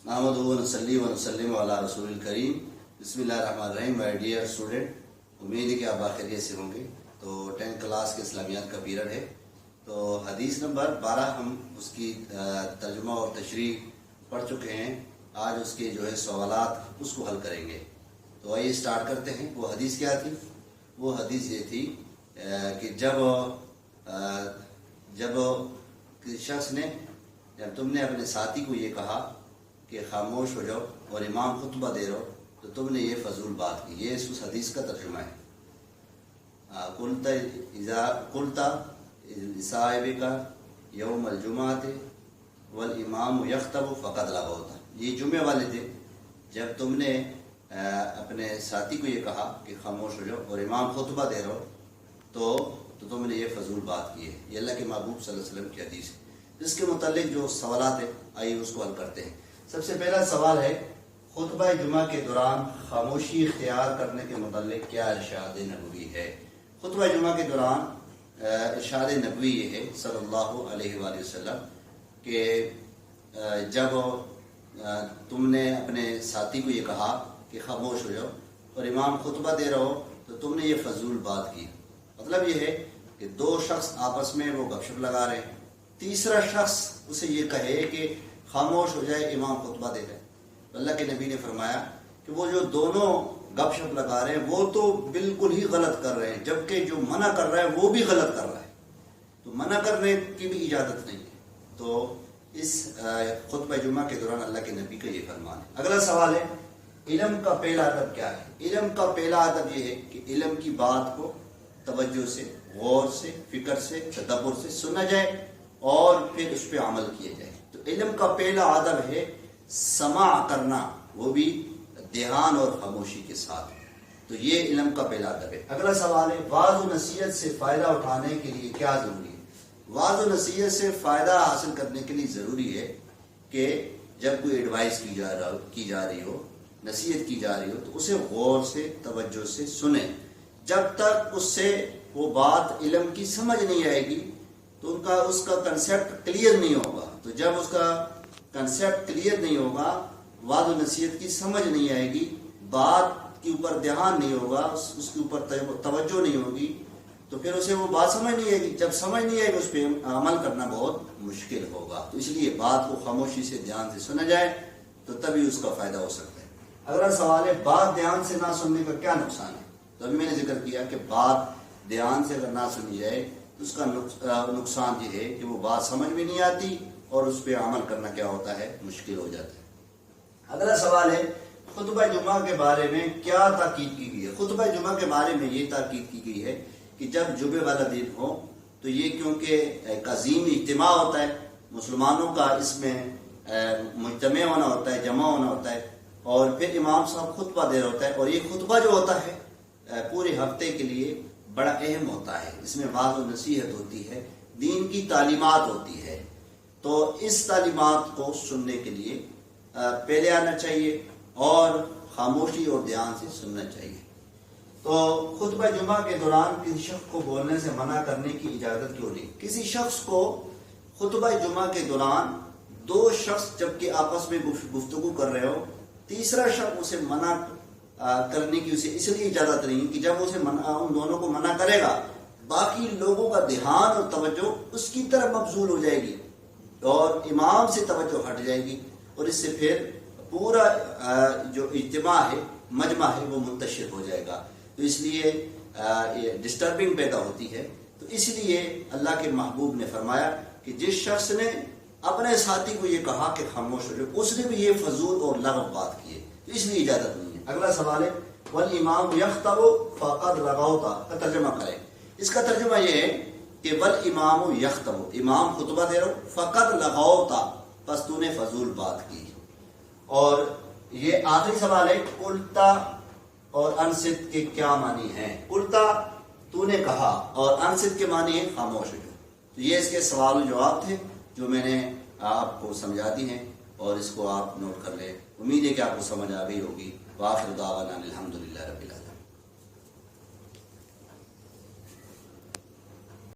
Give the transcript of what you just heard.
नहमदुहु व नसल्ली व नसल्लिमु अला रसूलिल करीम। बिस्मिल्लाहिर्रहमानिर्रहीम। माय डियर स्टूडेंट, उम्मीद है कि आप बाखैरियत से होंगे। तो 10th क्लास के इस्लामियात का पीरियड है। तो हदीस नंबर 12 हम उसकी तर्जुमा और तशरीह पढ़ चुके हैं। आज उसके जो है सवालात उसको हल करेंगे। तो आइए स्टार्ट करते हैं। वो हदीस क्या थी? वो हदीस ये थी कि जब किसी शख्स ने, जब तुमने अपने साथी को ये कहा कि खामोश हो जाओ और इमाम खुतबा दे रहे हो, तो तुमने ये फजूल बात की। ये उस हदीस का तर्जुमा है। कुलता साहिबिका यौमल जुमात वल इमाम यख्तबु फ़क़द लगौता। ये जुमे वाले थे जब तुमने अपने साथी को ये कहा कि खामोश हो जाओ और इमाम खुतबा दे रहे हो, तो तुमने ये फजूल बात की है। ये अल्लाह के महबूब सल्लल्लाहु अलैहि वसल्लम की हदीस है। इसके मुतालिक जो सवालात है, आइए उसको हल करते हैं। सबसे पहला सवाल है, खुतबा जुमा के दौरान खामोशी इख्तियार करने के मुतालिक क्या इरशाद नबवी है? खुतबा जुमा के दौरान इरशाद नबवी ये है सल्लल्लाहु अलैहि वसल्लम कि जब तुमने अपने साथी को ये कहा कि खामोश हो जाओ और इमाम खुतबा दे रहे हो, तो तुमने ये फजूल बात की। मतलब ये है कि दो शख्स आपस में वो गपशप लगा रहे हैं, तीसरा शख्स उसे ये कहे कि खामोश हो जाए, इमाम खुतबा दे रहे हैं। तो अल्लाह के नबी ने फरमाया कि वो जो दोनों गपशप लगा रहे हैं वो तो बिल्कुल ही गलत कर रहे हैं, जबकि जो मना कर रहा है वो भी गलत कर रहा है। तो मना करने की भी इजाज़त नहीं है। तो इस खुतबा जुमा के दौरान अल्लाह के नबी का ये फरमान है। अगला सवाल है, इल्म का पहला अदब क्या है? इल्म का पहला अदब ये है कि इल्म की बात को तवज्जो से, गौर से, फिक्र से, तदब्बुर से सुना जाए और फिर उस पर अमल किया जाए। तो इल्म का पहला अदब है समा करना, वो भी ध्यान और खामोशी के साथ। तो ये इल्म का पहला अदब है। अगला सवाल है, वाज़ और नसीहत से फ़ायदा उठाने के लिए क्या ज़रूरी है? वाज़ और नसीहत से फ़ायदा हासिल करने के लिए ज़रूरी है कि जब कोई एडवाइस की जा रही हो, नसीहत की जा रही हो, तो उसे गौर से, तवज्जो से सुने। जब तक उससे वो बात इल्म की समझ नहीं आएगी तो उसका कंसेप्ट क्लियर नहीं होगा। तो जब उसका कंसेप्ट क्लियर नहीं होगा, वाद नसीहत की समझ नहीं आएगी, बात के ऊपर ध्यान नहीं होगा, उसके ऊपर तवज्जो नहीं होगी, तो फिर उसे वो बात समझ नहीं आएगी। जब समझ नहीं आएगी, उस पर अमल करना बहुत मुश्किल होगा। तो इसलिए बात को खामोशी से, ध्यान से सुना जाए, तो तभी उसका फायदा हो सकता है। अगला सवाल है, बात ध्यान से ना सुनने का क्या नुकसान है? तो अभी मैंने जिक्र किया कि बात ध्यान से अगर ना सुनी जाए तो उसका नुकसान ये है कि वो बात समझ में नहीं आती और उस पर अमल करना क्या होता है, मुश्किल हो जाता है। अगला सवाल है, खुतबा जुमा के बारे में क्या ताकीद की गई है? खुतबा जुमा के बारे में ये ताकीद की गई है कि जब जुमे वाला दिन हो, तो ये क्योंकि एक अजीम इज्तिमा होता है मुसलमानों का, इसमें मुज्तमे होना होता है, जमा होना होता है, और फिर इमाम साहब खुतबा दे रहा होता है। और ये खुतबा जो होता है पूरे हफ्ते के लिए बड़ा अहम होता है। इसमें वाज़ और नसीहत होती है, दीन की तालीमात होती है। तो इस तालीमात को सुनने के लिए पहले आना चाहिए और खामोशी और ध्यान से सुनना चाहिए। तो खुतबा जुमा के दौरान किसी शख्स को बोलने से मना करने की इजाज़त क्यों नहीं? किसी शख्स को खुतबा जुमा के दौरान दो शख्स जबकि आपस में गुफ्तगू कर रहे हो, तीसरा शख्स उसे मना करने की उसे इसलिए इजाज़त नहीं कि जब उसे उन दोनों को मना करेगा, बाकी लोगों का ध्यान और तवज्जो उसकी तरफ मबजूल हो जाएगी और इमाम से तवज्जो हट जाएगी, और इससे फिर पूरा जो इज्तिमा है, मजमा है, वो मुंतशिर हो जाएगा। तो इसलिए ये डिस्टर्बिंग पैदा होती है। तो इसलिए अल्लाह के महबूब ने फरमाया कि जिस शख्स ने अपने साथी को ये कहा कि खामोश हो जाओ, उसने भी ये फजूल और लगव बात की है, तो इसलिए इजाज़त नहीं है। अगला सवाल है, वल इमाम यख्तबु फ़क़द लगौता का तर्जुमा करें। इसका तर्जुमा ये है कि वल इमाम यख्तबु, इमाम खुतबा दे रहा हो, फ़क़द लगौता, बस तूने फजूल बात की। और ये आखिरी सवाल है, कुलता और अनसित के क्या मानी हैं? कुलता तूने कहा और अनसित के मानी है खामोश हो जाओ। तो ये इसके सवाल जवाब थे जो मैंने आपको समझा दी हैं, और इसको आप नोट कर लें। उम्मीद है कि आपको समझ आ गई होगी। वाखिर दावाना अनिल हम्दुलिल्लाहि रब्बिल आलमीन।